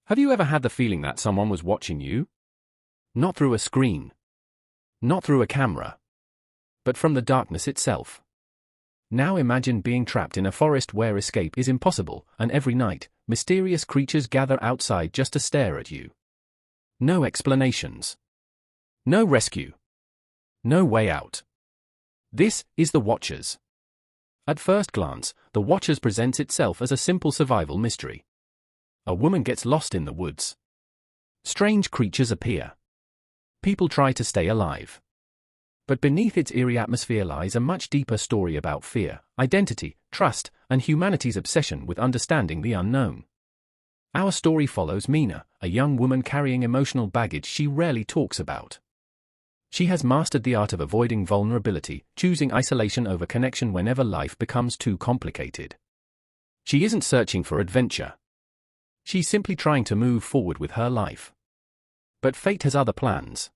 Have you ever had the feeling that someone was watching you? Not through a screen. Not through a camera. But from the darkness itself. Now imagine being trapped in a forest where escape is impossible, and every night, mysterious creatures gather outside just to stare at you. No explanations. No rescue. No way out. This is The Watchers. At first glance, The Watchers presents itself as a simple survival mystery. A woman gets lost in the woods. Strange creatures appear. People try to stay alive. But beneath its eerie atmosphere lies a much deeper story about fear, identity, trust, and humanity's obsession with understanding the unknown. Our story follows Mina, a young woman carrying emotional baggage she rarely talks about. She has mastered the art of avoiding vulnerability, choosing isolation over connection whenever life becomes too complicated. She isn't searching for adventure. She's simply trying to move forward with her life. But fate has other plans.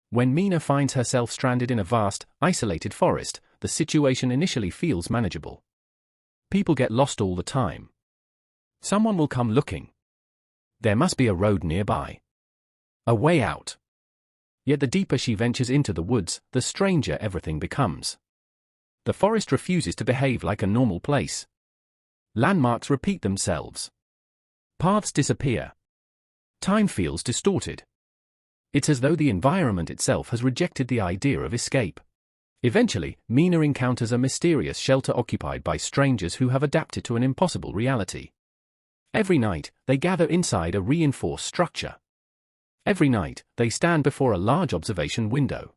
When Mina finds herself stranded in a vast, isolated forest, the situation initially feels manageable. People get lost all the time. Someone will come looking. There must be a road nearby. A way out. Yet the deeper she ventures into the woods, the stranger everything becomes. The forest refuses to behave like a normal place. Landmarks repeat themselves. Paths disappear. Time feels distorted. It's as though the environment itself has rejected the idea of escape. Eventually, Mina encounters a mysterious shelter occupied by strangers who have adapted to an impossible reality. Every night, they gather inside a reinforced structure. Every night, they stand before a large observation window.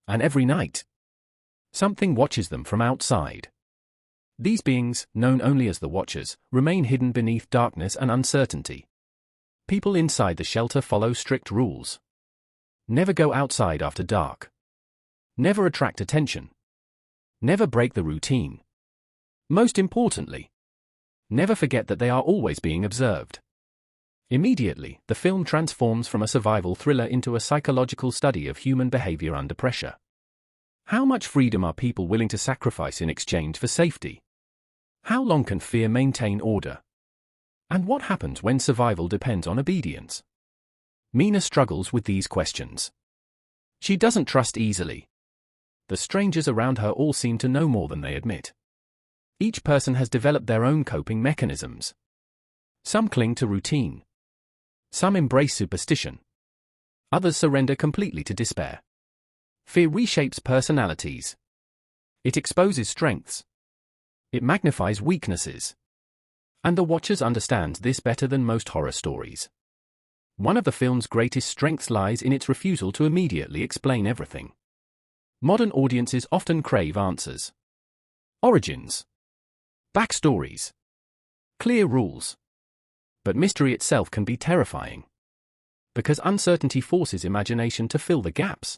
And every night, something watches them from outside. These beings, known only as the Watchers, remain hidden beneath darkness and uncertainty. People inside the shelter follow strict rules. Never go outside after dark. Never attract attention. Never break the routine. Most importantly, never forget that they are always being observed. Immediately, the film transforms from a survival thriller into a psychological study of human behavior under pressure. How much freedom are people willing to sacrifice in exchange for safety? How long can fear maintain order? And what happens when survival depends on obedience? Mina struggles with these questions. She doesn't trust easily. The strangers around her all seem to know more than they admit. Each person has developed their own coping mechanisms. Some cling to routine. Some embrace superstition. Others surrender completely to despair. Fear reshapes personalities. It exposes strengths. It magnifies weaknesses. And The Watchers understands this better than most horror stories. One of the film's greatest strengths lies in its refusal to immediately explain everything. Modern audiences often crave answers. Origins. Backstories. Clear rules. But mystery itself can be terrifying. Because uncertainty forces imagination to fill the gaps.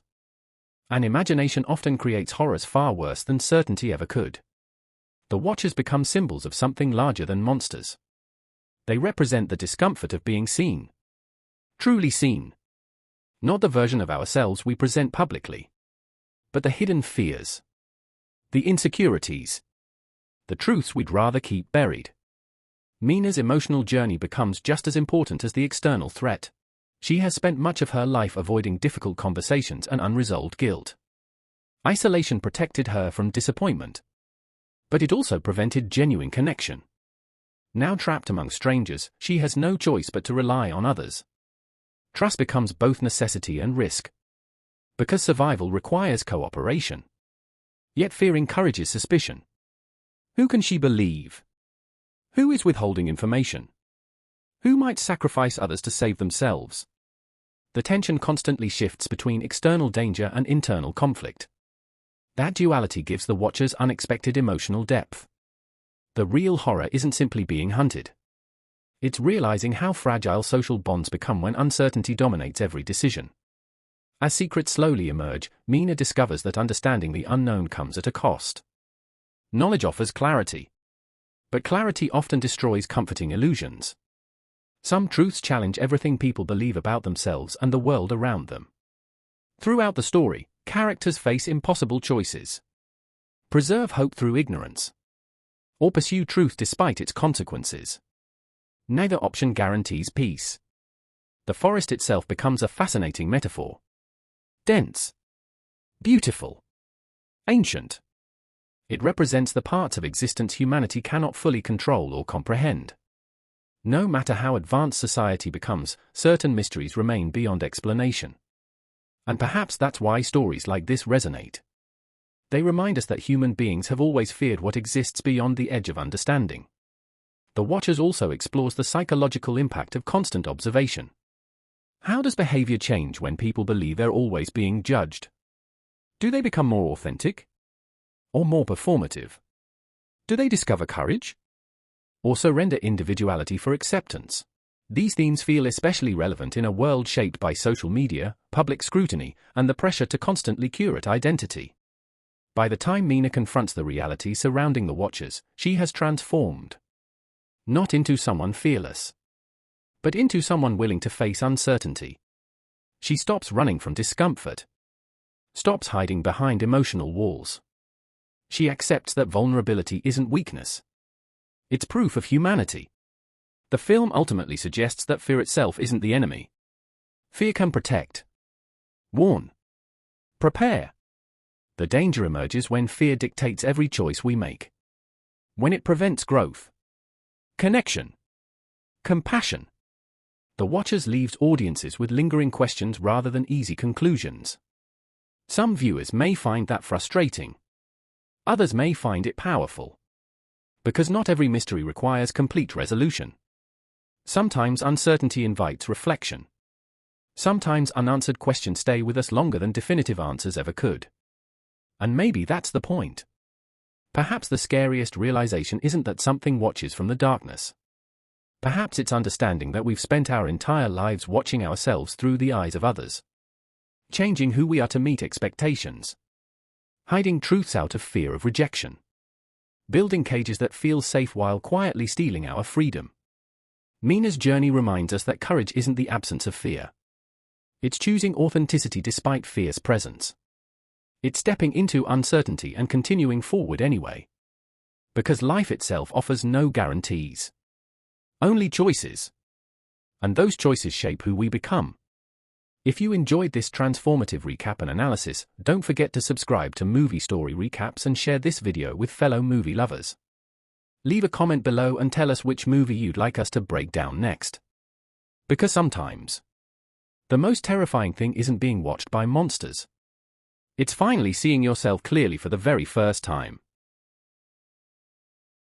And imagination often creates horrors far worse than certainty ever could. The Watchers become symbols of something larger than monsters. They represent the discomfort of being seen. Truly seen. Not the version of ourselves we present publicly. But the hidden fears. The insecurities. The truths we'd rather keep buried. Mina's emotional journey becomes just as important as the external threat. She has spent much of her life avoiding difficult conversations and unresolved guilt. Isolation protected her from disappointment. But it also prevented genuine connection. Now trapped among strangers, she has no choice but to rely on others. Trust becomes both necessity and risk. Because survival requires cooperation. Yet fear encourages suspicion. Who can she believe? Who is withholding information? Who might sacrifice others to save themselves? The tension constantly shifts between external danger and internal conflict. That duality gives The Watchers unexpected emotional depth. The real horror isn't simply being hunted. It's realizing how fragile social bonds become when uncertainty dominates every decision. As secrets slowly emerge, Mina discovers that understanding the unknown comes at a cost. Knowledge offers clarity. But clarity often destroys comforting illusions. Some truths challenge everything people believe about themselves and the world around them. Throughout the story, characters face impossible choices. Preserve hope through ignorance. Or pursue truth despite its consequences. Neither option guarantees peace. The forest itself becomes a fascinating metaphor. Dense. Beautiful. Ancient. It represents the parts of existence humanity cannot fully control or comprehend. No matter how advanced society becomes, certain mysteries remain beyond explanation. And perhaps that's why stories like this resonate. They remind us that human beings have always feared what exists beyond the edge of understanding. The Watchers also explores the psychological impact of constant observation. How does behavior change when people believe they're always being judged? Do they become more authentic? Or more performative? Do they discover courage? Or surrender individuality for acceptance? These themes feel especially relevant in a world shaped by social media, public scrutiny, and the pressure to constantly curate identity. By the time Mina confronts the reality surrounding the Watchers, she has transformed. Not into someone fearless, but into someone willing to face uncertainty. She stops running from discomfort, stops hiding behind emotional walls. She accepts that vulnerability isn't weakness. It's proof of humanity. The film ultimately suggests that fear itself isn't the enemy. Fear can protect, warn, prepare. The danger emerges when fear dictates every choice we make. When it prevents growth, connection, compassion. The Watchers leaves audiences with lingering questions rather than easy conclusions. Some viewers may find that frustrating. Others may find it powerful. Because not every mystery requires complete resolution. Sometimes uncertainty invites reflection. Sometimes unanswered questions stay with us longer than definitive answers ever could. And maybe that's the point. Perhaps the scariest realization isn't that something watches from the darkness. Perhaps it's understanding that we've spent our entire lives watching ourselves through the eyes of others. Changing who we are to meet expectations. Hiding truths out of fear of rejection. Building cages that feel safe while quietly stealing our freedom. Mina's journey reminds us that courage isn't the absence of fear. It's choosing authenticity despite fear's presence. It's stepping into uncertainty and continuing forward anyway. Because life itself offers no guarantees. Only choices. And those choices shape who we become. If you enjoyed this transformative recap and analysis, don't forget to subscribe to Movie Story Recaps and share this video with fellow movie lovers. Leave a comment below and tell us which movie you'd like us to break down next. Because sometimes, the most terrifying thing isn't being watched by monsters. It's finally seeing yourself clearly for the very first time.